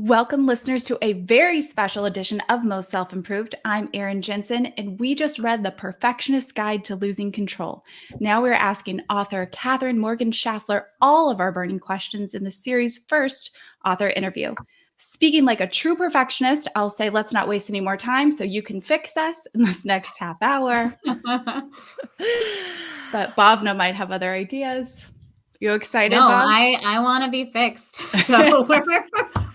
Welcome, listeners, to a very special edition of Most Self-Improved. I'm Erin Jensen, and we just read The Perfectionist Guide to Losing Control. Now we're asking author Katherine Morgan Schafler all of our burning questions in the series' first author interview. Speaking like a true perfectionist, I'll say let's not waste any more time so you can fix us in this next half hour. But Bhavna might have other ideas. You excited, No, Bob? I want to be fixed. So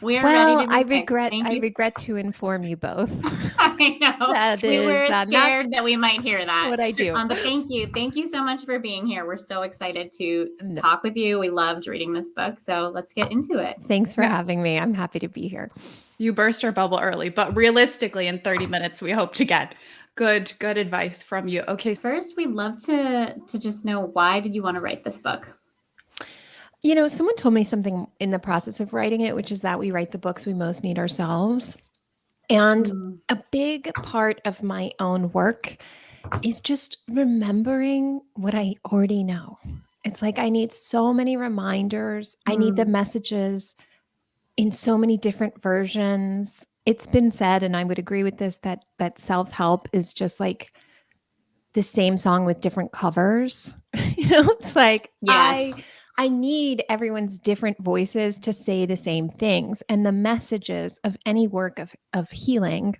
we're ready to be fixed. I regret to inform you both. I know. We were scared that we might hear that. What I do. But thank you so much for being here. We're so excited to talk with you. We loved reading this book, so let's get into it. Thanks for having me. I'm happy to be here. You burst our bubble early, but realistically, in 30 minutes, we hope to get good advice from you. Okay. First, we'd love to just know, why did you want to write this book? You know, someone told me something in the process of writing it, which is that we write the books we most need ourselves. And a big part of my own work is just remembering what I already know. It's like I need so many reminders. I need the messages in so many different versions. It's been said, and I would agree with this, that self-help is just like the same song with different covers. It's like, yes. I need everyone's different voices to say the same things. And the messages of any work of healing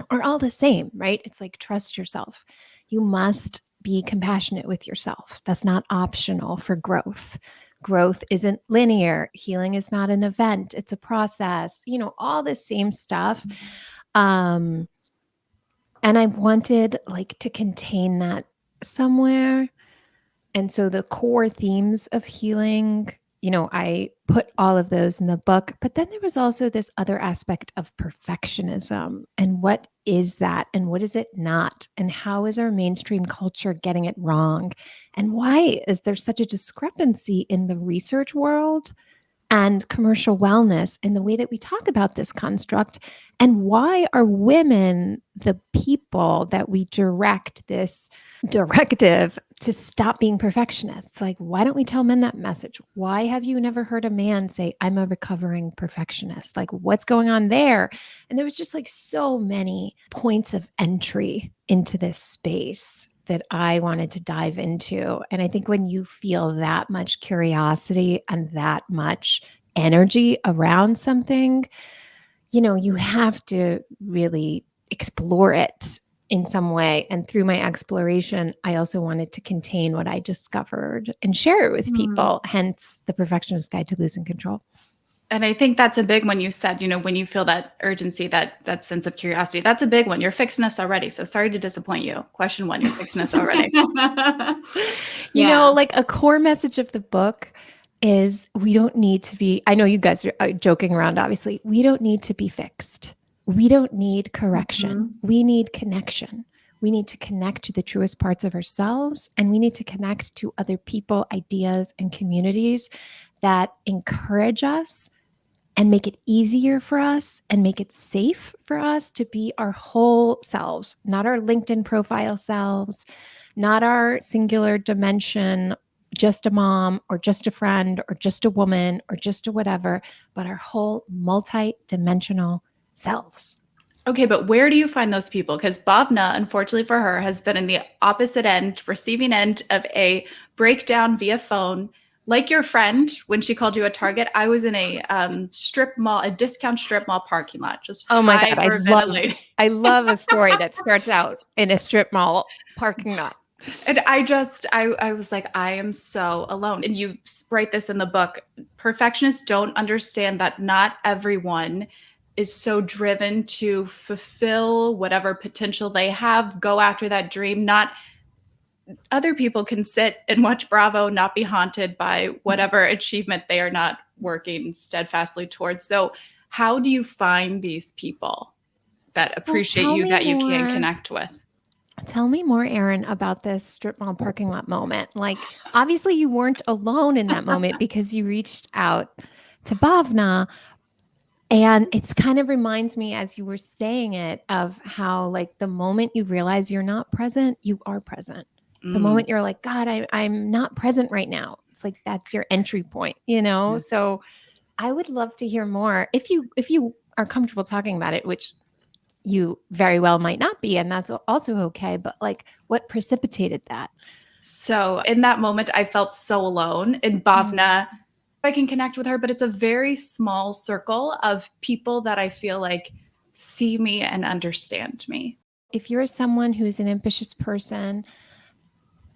are all the same, right? It's like, trust yourself. You must be compassionate with yourself. That's not optional for growth. Growth isn't linear. Healing is not an event. It's a process, all the same stuff. And I wanted to contain that somewhere. And so the core themes of healing, I put all of those in the book, but then there was also this other aspect of perfectionism. And what is that? And what is it not? And how is our mainstream culture getting it wrong? And why is there such a discrepancy in the research world and commercial wellness in the way that we talk about this construct? And why are women the people that we direct this directive to stop being perfectionists? Like, why don't we tell men that message? Why have you never heard a man say, I'm a recovering perfectionist? Like, what's going on there? And there was just so many points of entry into this space that I wanted to dive into. And I think when you feel that much curiosity and that much energy around something, you have to really explore it in some way. And through my exploration, I also wanted to contain what I discovered and share it with people, hence The Perfectionist Guide to Losing Control. And I think that's a big one. You said, when you feel that urgency, that sense of curiosity, that's a big one. You're fixing us already. So sorry to disappoint you. Question one, you're fixing us already. A core message of the book is we don't need to be, I know you guys are joking around, obviously. We don't need to be fixed. We don't need correction. We need connection. We need to connect to the truest parts of ourselves, and we need to connect to other people, ideas, and communities that encourage us and make it easier for us and make it safe for us to be our whole selves, not our LinkedIn profile selves, not our singular dimension, just a mom or just a friend or just a woman or just a whatever, but our whole multi-dimensional selves. Okay, but where do you find those people? Because Bhavna, unfortunately for her, has been in the opposite end, receiving end of a breakdown via phone. Like your friend, when she called you a target, I was in a discount strip mall parking lot. Just oh my God, I love a story that starts out in a strip mall parking lot. And I was like, I am so alone. And you write this in the book. Perfectionists don't understand that not everyone is so driven to fulfill whatever potential they have, go after that dream. Not other people can sit and watch Bravo, not be haunted by whatever achievement they are not working steadfastly towards. So how do you find these people that appreciate you, that you can connect with? Tell me more, Erin, about this strip mall parking lot moment. Obviously you weren't alone in that moment because you reached out to Bhavna. And it's kind of reminds me, as you were saying it, of how the moment you realize you're not present, you are present. The moment you're like, God, I'm not present right now. It's like, that's your entry point, So I would love to hear more if you are comfortable talking about it, which you very well might not be, and that's also okay. But like, what precipitated that? So in that moment, I felt so alone. In Bhavna, I can connect with her, but it's a very small circle of people that I feel like see me and understand me. If you're someone who's an ambitious person,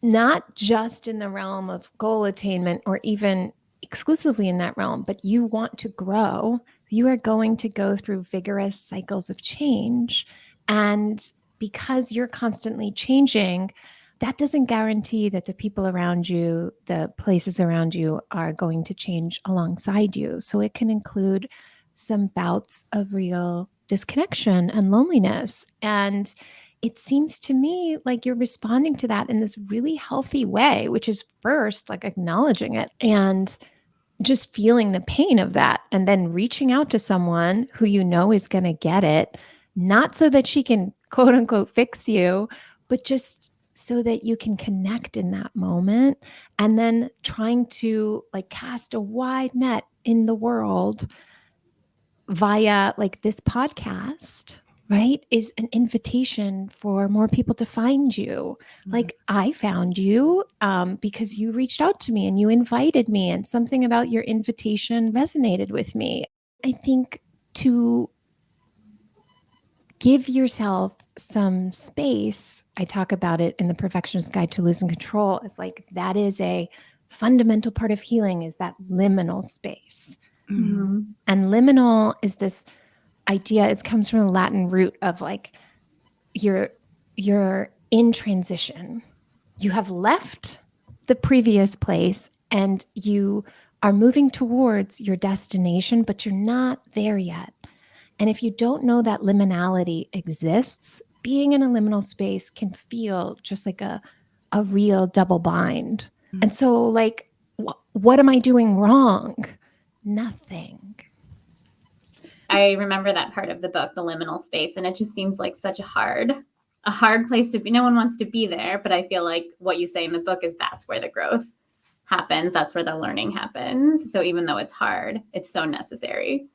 not just in the realm of goal attainment or even exclusively in that realm, but you want to grow, you are going to go through vigorous cycles of change. And because you're constantly changing, that doesn't guarantee that the people around you, the places around you are going to change alongside you. So it can include some bouts of real disconnection and loneliness. And it seems to me like you're responding to that in this really healthy way, which is first like acknowledging it and just feeling the pain of that, and then reaching out to someone who you know is going to get it, not so that she can quote unquote fix you, but just so that you can connect in that moment. And then trying to like cast a wide net in the world via like this podcast, right, is an invitation for more people to find you. Like I found you because you reached out to me and you invited me, and something about your invitation resonated with me. I think to give yourself some space, I talk about it in the Perfectionist Guide to Losing Control, is like that is a fundamental part of healing, is that liminal space. Mm-hmm. And liminal is this idea, it comes from the Latin root of like you're in transition. You have left the previous place and you are moving towards your destination, but you're not there yet. And if you don't know that liminality exists, being in a liminal space can feel just like a real double bind. And so like, what am I doing wrong? Nothing. I remember that part of the book, the liminal space, and it just seems like such a hard place to be. No one wants to be there, but I feel like what you say in the book is that's where the growth happens. That's where the learning happens. So even though it's hard, it's so necessary.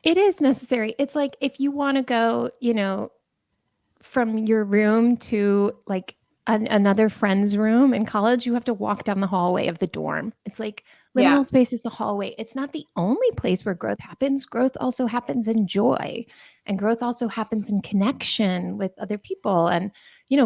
It is necessary. It's like if you want to go, from your room to like another friend's room in college, you have to walk down the hallway of the dorm. It's like liminal space is the hallway. It's not the only place where growth happens. Growth also happens in joy, and growth also happens in connection with other people. And,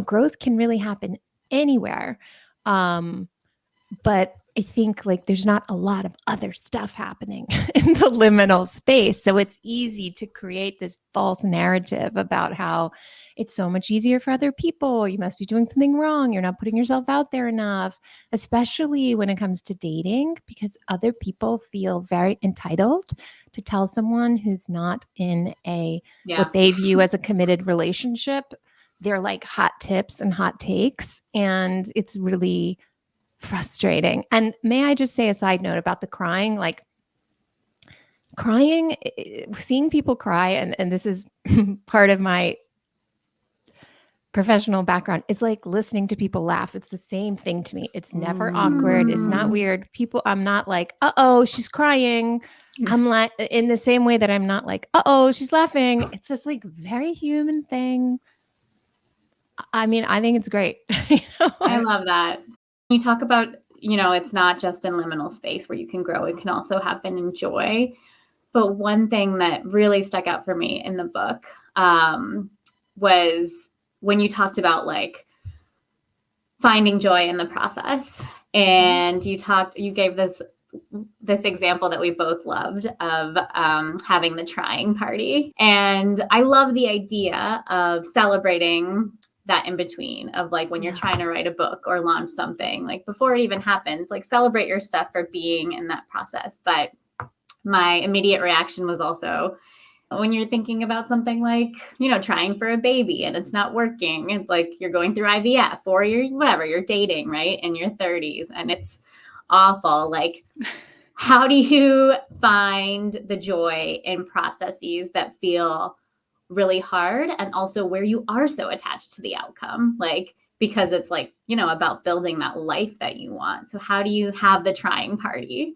growth can really happen anywhere. But I think like there's not a lot of other stuff happening in the liminal space. So it's easy to create this false narrative about how it's so much easier for other people. You must be doing something wrong. You're not putting yourself out there enough, especially when it comes to dating, because other people feel very entitled to tell someone who's not in what they view as a committed relationship. They're like hot tips and hot takes. And it's really frustrating. And may I just say a side note about the crying, like crying, seeing people cry, and this is part of my professional background, is like listening to people laugh. It's the same thing to me. It's never awkward. It's not weird. I'm not like, uh-oh, she's crying. I'm like in the same way that I'm not like, uh-oh, she's laughing. It's just like very human thing. I mean, I think it's great. I love that. You talk about, it's not just in liminal space where you can grow. It can also happen in joy. But one thing that really stuck out for me in the book was when you talked about like finding joy in the process. And you gave this example that we both loved of having the trying party. And I love the idea of celebrating that in between, of like when you're trying to write a book or launch something, like before it even happens, like celebrate your stuff for being in that process. But my immediate reaction was also when you're thinking about something like, trying for a baby and it's not working. It's like you're going through IVF or you're dating, right, in your 30s, and it's awful. Like, how do you find the joy in processes that feel really hard, and also where you are so attached to the outcome, like, because it's like, about building that life that you want. So how do you have the trying party?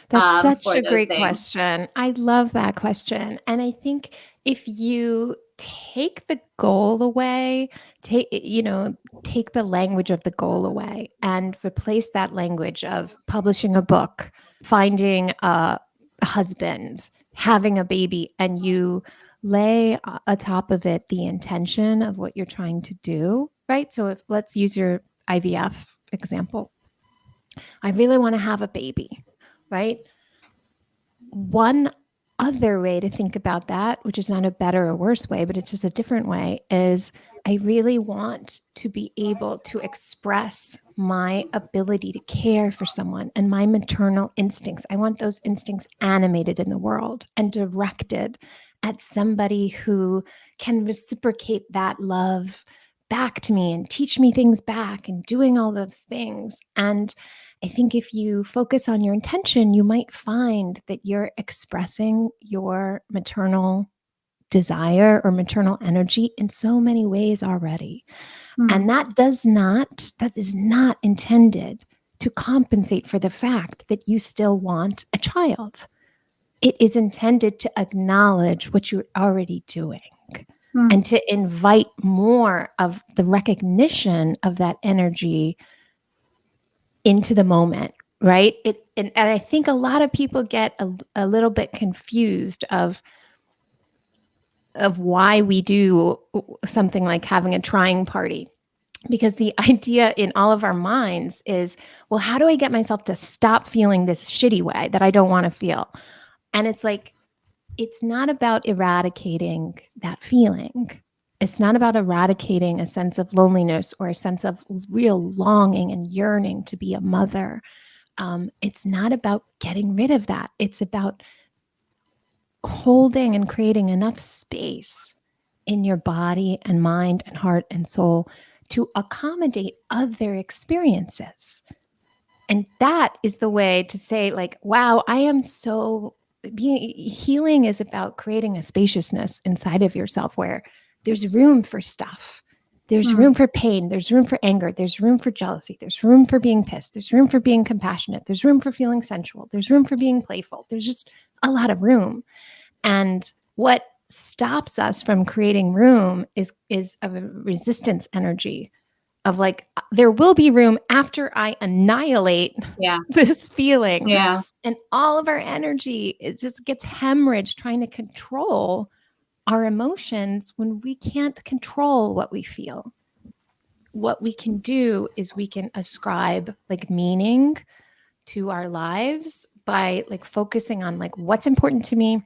That's such for a those great things? question. I love that question. And I think if you take the goal away, take the language of the goal away and replace that language of publishing a book, finding a husband, having a baby, and you lay atop of it the intention of what you're trying to do, right? So if let's use your IVF example. I really want to have a baby, right? One other way to think about that, which is not a better or worse way, but it's just a different way, is I really want to be able to express my ability to care for someone and my maternal instincts. I want those instincts animated in the world and directed at somebody who can reciprocate that love back to me and teach me things back and doing all those things. And I think if you focus on your intention, you might find that you're expressing your maternal desire or maternal energy in so many ways already. And that is not intended to compensate for the fact that you still want a child. It is intended to acknowledge what you're already doing and to invite more of the recognition of that energy into the moment, right? And I think a lot of people get a little bit confused of why we do something like having a trying party. Because the idea in all of our minds is, well, how do I get myself to stop feeling this shitty way that I don't want to feel? And it's like, it's not about eradicating that feeling. It's not about eradicating a sense of loneliness or a sense of real longing and yearning to be a mother. It's not about getting rid of that. It's about holding and creating enough space in your body and mind and heart and soul to accommodate other experiences. And that is the way to say, like, wow, healing is about creating a spaciousness inside of yourself where there's room for stuff. There's room for pain. There's room for anger. There's room for jealousy. There's room for being pissed. There's room for being compassionate. There's room for feeling sensual. There's room for being playful. There's just a lot of room. And what stops us from creating room is a resistance energy of like, there will be room after I annihilate this feeling. Yeah. And all of our energy, it just gets hemorrhaged trying to control our emotions when we can't control what we feel. What we can do is we can ascribe like meaning to our lives by like focusing on like what's important to me,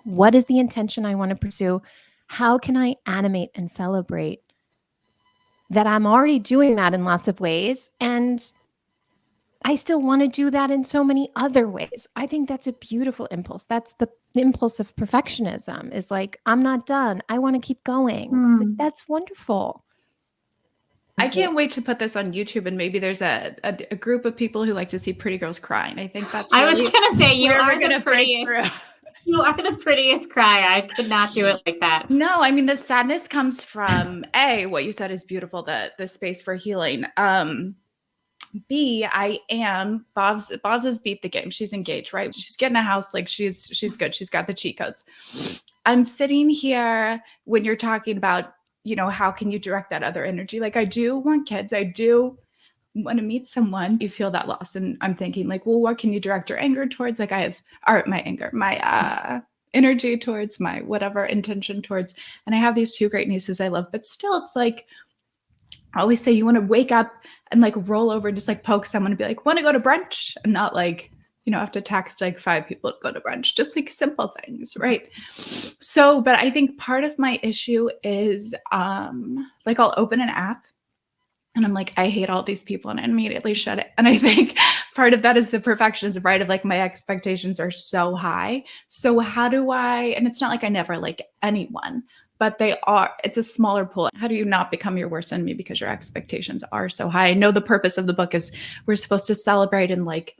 what is the intention I want to pursue, how can I animate and celebrate that I'm already doing that in lots of ways, and I still want to do that in so many other ways. I think that's a beautiful impulse. That's the impulse of perfectionism, is like, I'm not done. I want to keep going. Like, that's wonderful. I can't wait to put this on YouTube, and maybe there's a group of people who like to see pretty girls crying. I think that's really I was going to say, you where are we're going to break through. You are the prettiest cry. I could not do it like that. No, I mean, the sadness comes from what you said is beautiful, the space for healing. B, I am Bob's has beat the game. She's engaged, right? She's getting a house, like she's good. She's got the cheat codes. I'm sitting here when you're talking about, how can you direct that other energy? Like, I do want kids. I do want to meet someone. You feel that loss. And I'm thinking like, well, what can you direct your anger towards? Like my energy towards, my whatever intention towards. And I have these two great nieces I love, but still it's like, I always say you want to wake up and like roll over and just like poke someone and be like, want to go to brunch? And not like, have to text like 5 people to go to brunch, just like simple things. Right. So, but I think part of my issue is like I'll open an app and I'm like, I hate all these people, and I immediately shut it. And I think part of that is the perfectionism, right? Of like, my expectations are so high. So how do and it's not like I never like anyone, but it's a smaller pool. How do you not become your worst enemy because your expectations are so high? I know the purpose of the book is we're supposed to celebrate and like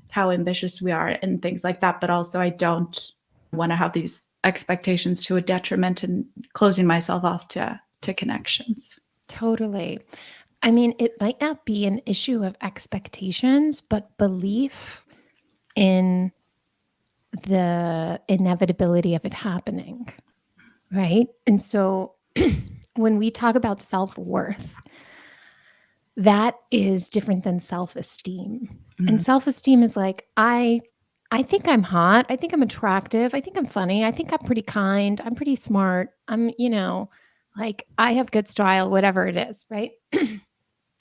how ambitious we are and things like that. But also I don't want to have these expectations to a detriment and closing myself off to connections. Totally. I mean, it might not be an issue of expectations, but belief in the inevitability of it happening, right? And so when we talk about self-worth, that is different than self-esteem. And self-esteem is like, I think I'm hot. I think I'm attractive. I think I'm funny. I think I'm pretty kind. I'm pretty smart. I'm, like I have good style, whatever it is, right?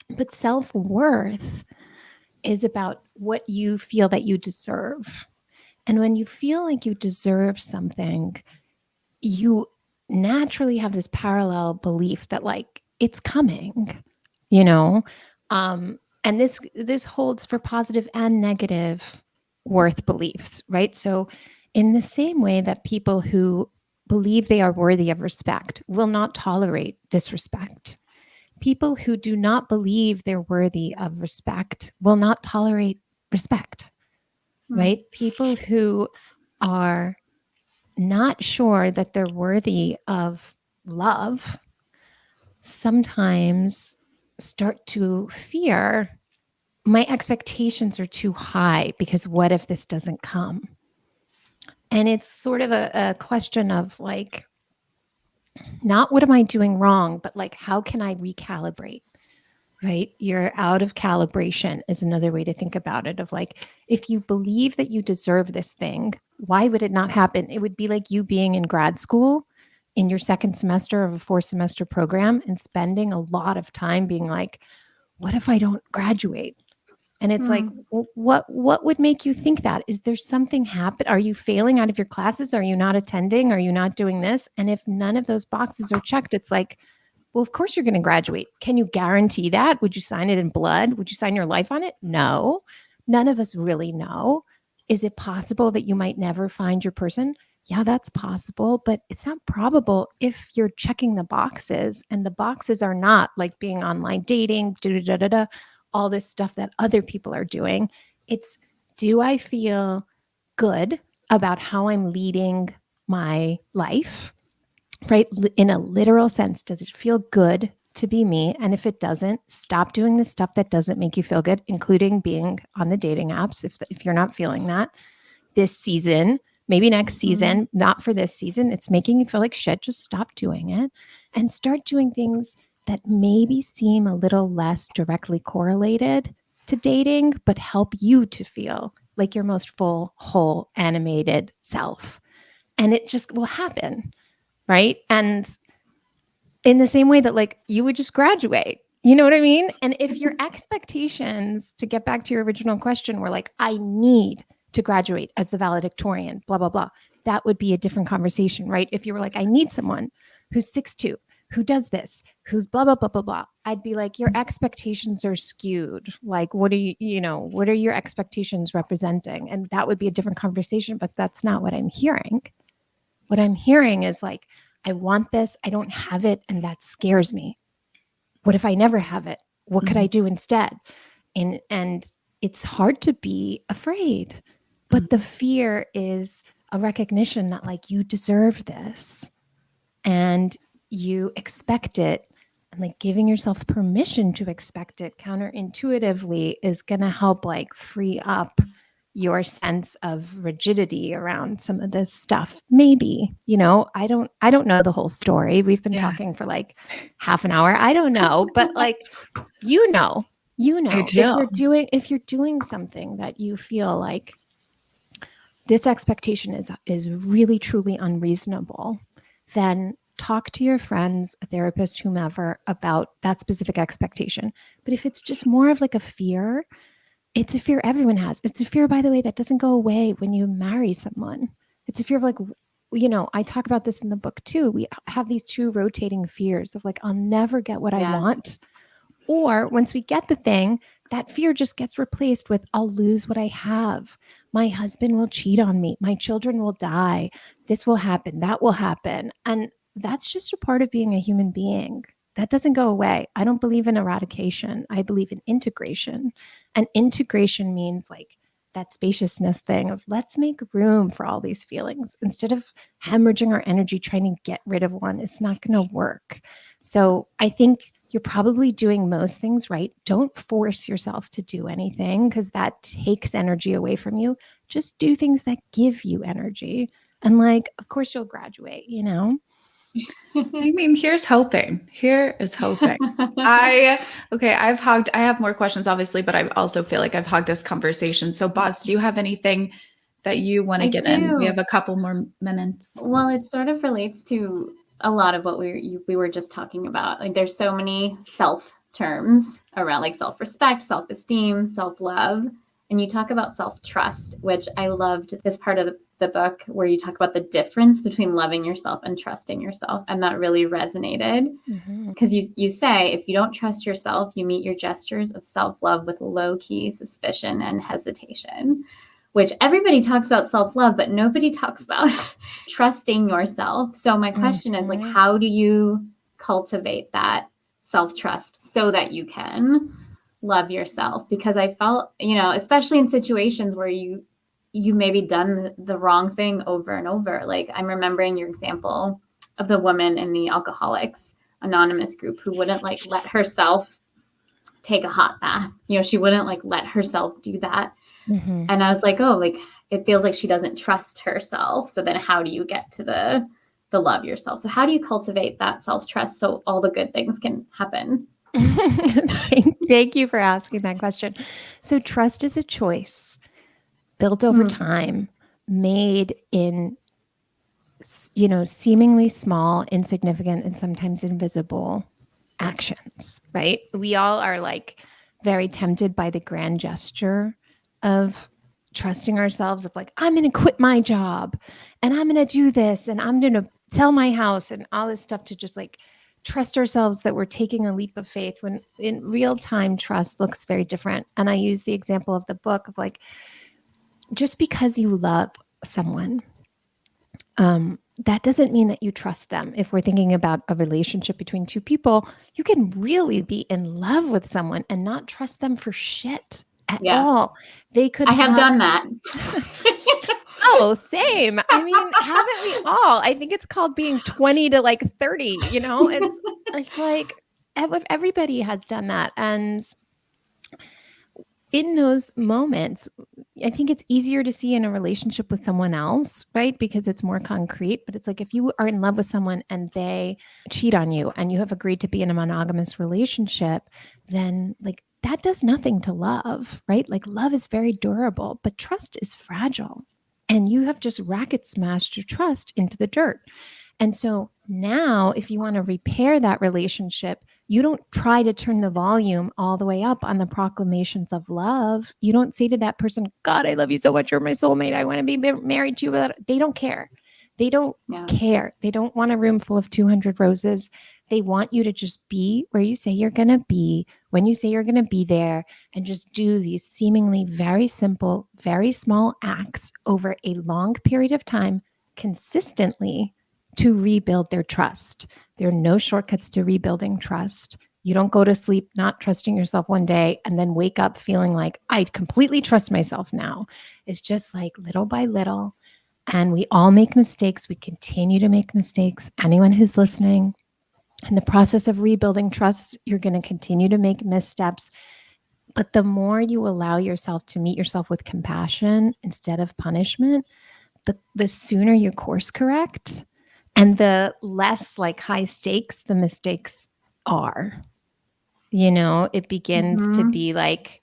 But self-worth is about what you feel that you deserve. And when you feel like you deserve something, you naturally have this parallel belief that like it's coming, you know? And this holds for positive and negative worth beliefs, right? So in the same way that people who believe they are worthy of respect will not tolerate disrespect, people who do not believe they're worthy of respect will not tolerate respect, right? People who are not sure that they're worthy of love sometimes start to fear, my expectations are too high because what if this doesn't come? And it's sort of a question of like, not what am I doing wrong, but like, how can I recalibrate? Right? You're out of calibration is another way to think about it, of like, if you believe that you deserve this thing, why would it not happen? It would be like you being in grad school in your second semester of a 4-semester program and spending a lot of time being like, what if I don't graduate? And it's like, well, what would make you think that? Is there something happen? Are you failing out of your classes? Are you not attending? Are you not doing this? And if none of those boxes are checked, it's like, well, of course you're going to graduate. Can you guarantee that? Would you sign it in blood? Would you sign your life on it? No. None of us really know. Is it possible that you might never find your person? Yeah, that's possible, but it's not probable if you're checking the boxes, and the boxes are not like being online dating, all this stuff that other people are doing. It's, do I feel good about how I'm leading my life? Right? In a literal sense, does it feel good to be me? And if it doesn't, stop doing the stuff that doesn't make you feel good, including being on the dating apps. If you're not feeling that this season, maybe next season, not for this season, it's making you feel like shit, just stop doing it and start doing things that maybe seem a little less directly correlated to dating, but help you to feel like your most full, whole, animated self. And it just will happen. Right. And in the same way that like you would just graduate, you know what I mean? And if your expectations, to get back to your original question, were like, I need to graduate as the valedictorian, blah, blah, blah, that would be a different conversation, right? If you were like, I need someone who's 6'2", who does this, who's blah, blah, blah, blah, blah, I'd be like, your expectations are skewed. Like, what are what are your expectations representing? And that would be a different conversation, but that's not what I'm hearing. What I'm hearing is like, I want this, I don't have it, and that scares me. What if I never have it? What could I do instead? And it's hard to be afraid, but the fear is a recognition that like you deserve this and you expect it, and like giving yourself permission to expect it counterintuitively is going to help like free up your sense of rigidity around some of this stuff. Maybe, I don't know the whole story. We've been talking for like half an hour. I don't know, but like, if you're doing something that you feel like this expectation is really truly unreasonable, then talk to your friends, a therapist, whomever, about that specific expectation. But if it's just more of like a fear, it's a fear everyone has. It's a fear, by the way, that doesn't go away when you marry someone. It's a fear of like, I talk about this in the book too. We have these two rotating fears of like, I'll never get what I want. Or once we get the thing, that fear just gets replaced with, I'll lose what I have. My husband will cheat on me. My children will die. This will happen. That will happen. And that's just a part of being a human being. That doesn't go away. I don't believe in eradication. I believe in integration. And integration means like that spaciousness thing of let's make room for all these feelings instead of hemorrhaging our energy trying to get rid of one. It's not going to work. So I think You're probably doing most things right. Don't force yourself to do anything because that takes energy away from you. Just do things that give you energy. And like, of course, you'll graduate, you know? I mean, here's hoping. Here is hoping. I have more questions, obviously, but I also feel like I've hogged this conversation. So, Bobs, do you have anything that you want to I get in? We do. have a couple more minutes. Well, it sort of relates to a lot of what we were just talking about. Like, there's so many self terms around, like self-respect, self-esteem, self-love, and you talk about self-trust, which I loved this part of the book where you talk about the difference between loving yourself and trusting yourself, and that really resonated because you say if you don't trust yourself, you meet your gestures of self-love with low-key suspicion and hesitation, which everybody talks about self-love, but nobody talks about trusting yourself. So my question is, like, how do you cultivate that self-trust so that you can love yourself? Because I felt, especially in situations where you maybe done the wrong thing over and over. Like, I'm remembering your example of the woman in the Alcoholics Anonymous group who wouldn't like let herself take a hot bath. She wouldn't like let herself do that. And I was like, oh, like it feels like she doesn't trust herself. So then how do you get to the love yourself? So how do you cultivate that self-trust so all the good things can happen? Thank you for asking that question. So trust is a choice built over time, made in, seemingly small, insignificant, and sometimes invisible actions, right? We all are like very tempted by the grand gesture of trusting ourselves, of like, I'm going to quit my job and I'm going to do this and I'm going to sell my house and all this stuff, to just like trust ourselves that we're taking a leap of faith, when in real time trust looks very different. And I use the example of the book of like, just because you love someone, that doesn't mean that you trust them. If we're thinking about a relationship between two people, you can really be in love with someone and not trust them for shit at all. They could I have done that. Oh, same. I mean, haven't we all? I think it's called being 20 to like 30, it's like everybody has done that. And in those moments, I think it's easier to see in a relationship with someone else, right? Because it's more concrete. But it's like if you are in love with someone and they cheat on you and you have agreed to be in a monogamous relationship, then like that does nothing to love, right? Like love is very durable, but trust is fragile. And you have just racket smashed your trust into the dirt. And so now, if you want to repair that relationship, you don't try to turn the volume all the way up on the proclamations of love. You don't say to that person, God, I love you so much. You're my soulmate. I want to be married to you. But they don't care. They don't care. They don't want a room full of 200 roses. They want you to just be where you say you're going to be, when you say you're going to be there, and just do these seemingly very simple, very small acts over a long period of time consistently to rebuild their trust. There are no shortcuts to rebuilding trust. You don't go to sleep not trusting yourself one day and then wake up feeling like I completely trust myself now. It's just like little by little. And we all make mistakes. We continue to make mistakes. Anyone who's listening, in the process of rebuilding trust, you're going to continue to make missteps. But the more you allow yourself to meet yourself with compassion instead of punishment, the sooner you course correct. And the less like high stakes the mistakes are. It begins to be like,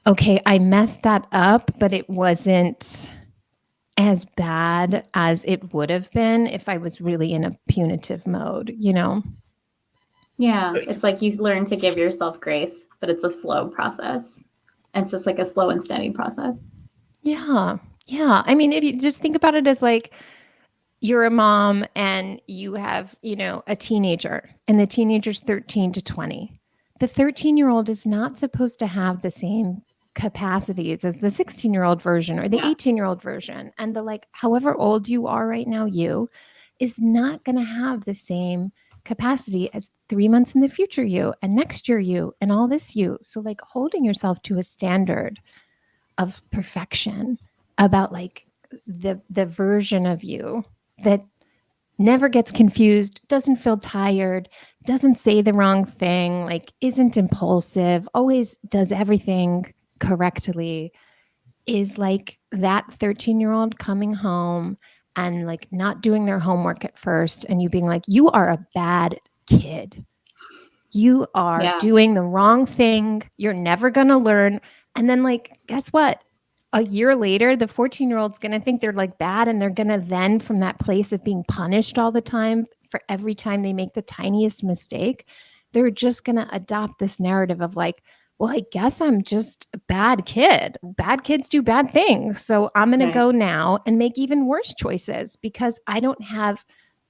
okay, I messed that up, but it wasn't as bad as it would have been if I was really in a punitive mode, Yeah, it's like you learn to give yourself grace, but it's a slow process. It's just like a slow and steady process. Yeah. Yeah. I mean, if you just think about it as like, you're a mom and you have, a teenager, and the teenager's 13 to 20. The 13-year-old is not supposed to have the same capacities as the 16-year-old version or the 18-year-old version. And the like, however old you are right now, you is not going to have the same capacity as 3 months in the future you and next year you and all this you. So like holding yourself to a standard of perfection about like the version of you that never gets confused, doesn't feel tired, doesn't say the wrong thing, like isn't impulsive, always does everything correctly, is like that 13-year-old coming home and like not doing their homework at first and you being like, you are a bad kid. You are doing the wrong thing. You're never going to learn. And then, like, guess what? A year later, the 14-year-old's going to think they're like bad. And they're going to then, from that place of being punished all the time for every time they make the tiniest mistake, they're just going to adopt this narrative of like, well, I guess I'm just a bad kid. Bad kids do bad things. So I'm going to go now and make even worse choices because I don't have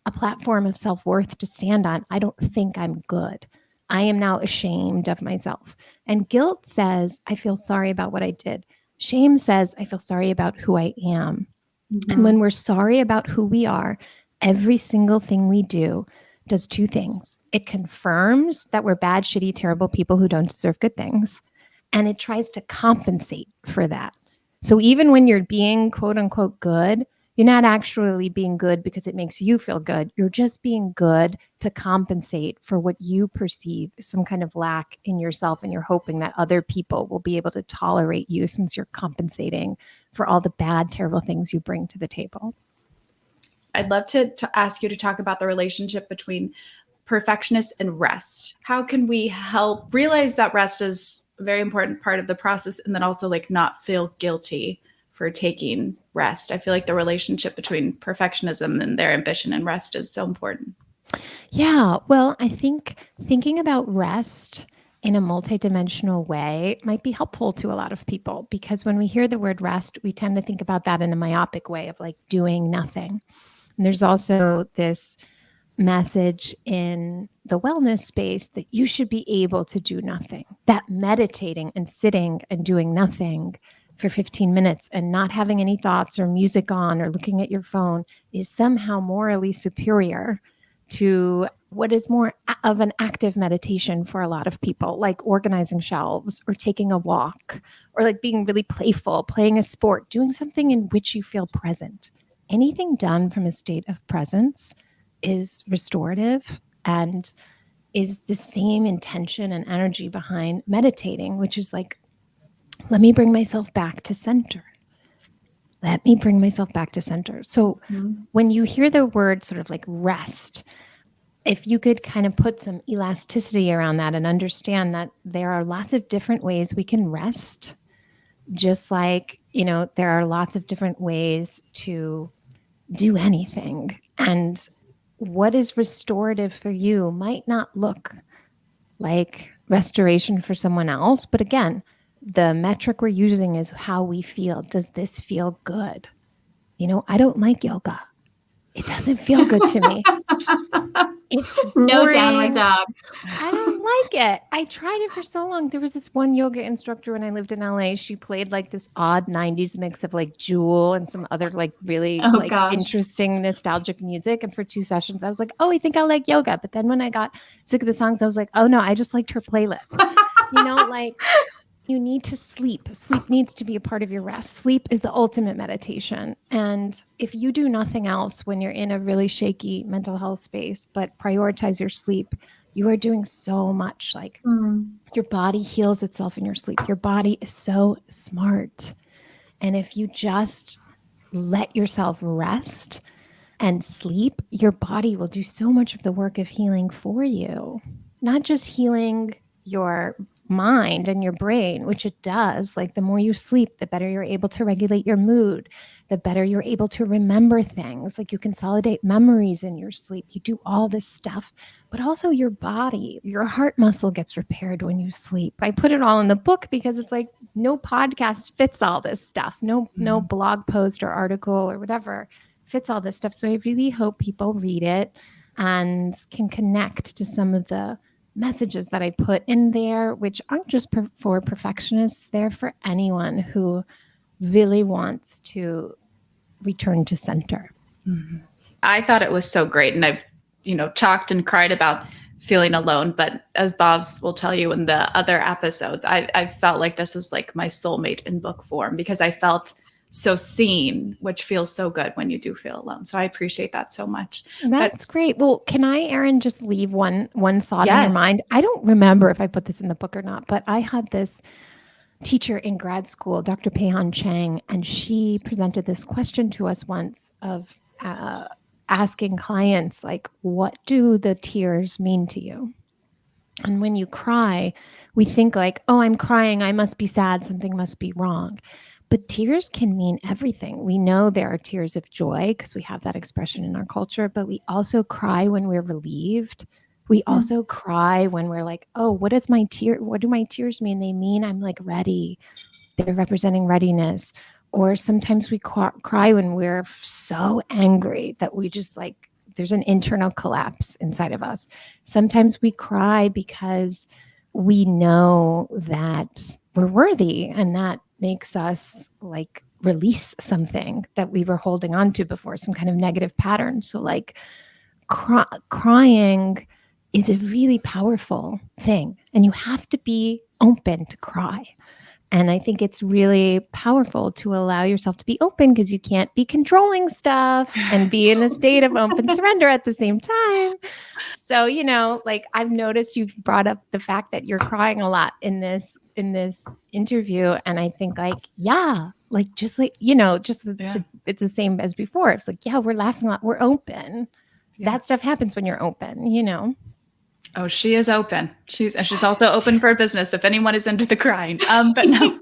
a platform of self-worth to stand on. I don't think I'm good. I am now ashamed of myself. And guilt says, I feel sorry about what I did. Shame says, I feel sorry about who I am. Mm-hmm. And when we're sorry about who we are, every single thing we do does two things. It confirms that we're bad, shitty, terrible people who don't deserve good things. And it tries to compensate for that. So even when you're being quote unquote good, you're not actually being good because it makes you feel good. You're just being good to compensate for what you perceive as some kind of lack in yourself. And you're hoping that other people will be able to tolerate you since you're compensating for all the bad, terrible things you bring to the table. I'd love to ask you to talk about the relationship between perfectionist and rest. How can we help realize that rest is a very important part of the process and then also like not feel guilty for taking rest? I feel like the relationship between perfectionism and their ambition and rest is so important. Yeah, well, I think thinking about rest in a multidimensional way might be helpful to a lot of people because when we hear the word rest, we tend to think about that in a myopic way of like doing nothing. And there's also this message in the wellness space that you should be able to do nothing, that meditating and sitting and doing nothing for 15 minutes and not having any thoughts or music on or looking at your phone is somehow morally superior to what is more of an active meditation for a lot of people, like organizing shelves or taking a walk or like being really playful, playing a sport, doing something in which you feel present. Anything done from a state of presence is restorative and is the same intention and energy behind meditating, which is like, let me bring myself back to center. Let me bring myself back to center. So when you hear the word sort of like rest, if you could kind of put some elasticity around that and understand that there are lots of different ways we can rest, just like, you know, there are lots of different ways to do anything. And what is restorative for you might not look like restoration for someone else. But again, the metric we're using is how we feel. Does this feel good? You know, I don't like yoga. It doesn't feel good to me. It's boring. No downward dog. I don't like it. I tried it for so long. There was this one yoga instructor when I lived in LA. She played like this odd 90s mix of like Jewel and some other like really interesting nostalgic music. And for 2 sessions, I was like, oh, I think I like yoga. But then when I got sick of the songs, I was like, oh no, I just liked her playlist. You know, like you need to sleep. Sleep needs to be a part of your rest. Sleep is the ultimate meditation. And if you do nothing else when you're in a really shaky mental health space, but prioritize your sleep, you are doing so much. Like your body heals itself in your sleep. Your body is so smart. And if you just let yourself rest and sleep, your body will do so much of the work of healing for you. Not just healing your mind and your brain, which it does. Like the more you sleep, the better you're able to regulate your mood, the better you're able to remember things. Like you consolidate memories in your sleep. You do all this stuff, but also your body, your heart muscle gets repaired when you sleep. I put it all in the book because it's like no podcast fits all this stuff. No blog post or article or whatever fits all this stuff. So I really hope people read it and can connect to some of the messages that I put in there, which aren't just for perfectionists. They're for anyone who really wants to return to center. Mm-hmm. I thought it was so great. And I've, talked and cried about feeling alone. But as Bob's will tell you in the other episodes, I felt like this is like my soulmate in book form because I felt so seen, which feels so good when you do feel alone. So I appreciate that so much. That's great. Well, can I, Erin, just leave one thought in your Yes. mind? I don't remember if I put this in the book or not, but I had this teacher in grad school, Dr. Peihan Chang, and she presented this question to us once of asking clients, like, what do the tears mean to you? And when you cry, we think like, oh, I'm crying, I must be sad, something must be wrong. But tears can mean everything. We know there are tears of joy because we have that expression in our culture, but we also cry when we're relieved. We also cry when we're like, oh, what do my tears mean? They mean I'm like ready. They're representing readiness. Or sometimes we cry when we're so angry that we just like, there's an internal collapse inside of us. Sometimes we cry because we know that we're worthy, and that makes us like release something that we were holding on to before, some kind of negative pattern. So like crying is a really powerful thing, and you have to be open to cry. And I think it's really powerful to allow yourself to be open, because you can't be controlling stuff and be in a state of open surrender at the same time. So, like I've noticed you've brought up the fact that you're crying a lot in this interview. And I think like, yeah, like just like, it's the same as before. It's like, yeah, we're laughing a lot. We're open. Yeah. That stuff happens when you're open. Oh, she is open. She's also open for business if anyone is into the crying. But no,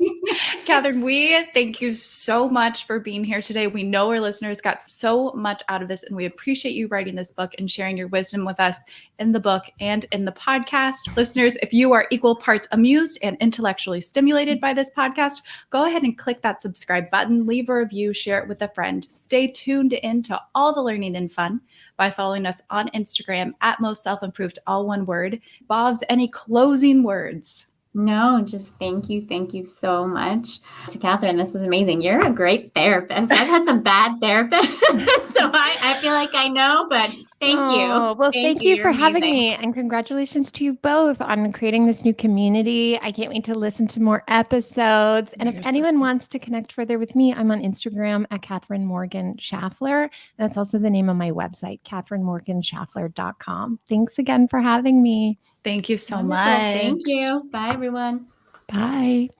Katherine, we thank you so much for being here today. We know our listeners got so much out of this, and we appreciate you writing this book and sharing your wisdom with us in the book and in the podcast. Listeners, if you are equal parts amused and intellectually stimulated by this podcast, go ahead and click that subscribe button, leave a review, share it with a friend. Stay tuned into all the learning and fun by following us on Instagram at Most Self-Improved, all one word. Bobs, any closing words? No, just thank you so much to Katherine. This was amazing. You're a great therapist. I've had some bad therapists, so I feel like I know, but thank you. Well, thank you for having me, and congratulations to you both on creating this new community. I can't wait to listen to more episodes. And if anyone wants to connect further with me, I'm on Instagram at Katherine Morgan Schafler. And that's also the name of my website, katherinemorganschafler.com. Thanks again for having me. Thank you so Wonderful. much. Thank you. Bye, everyone. Bye.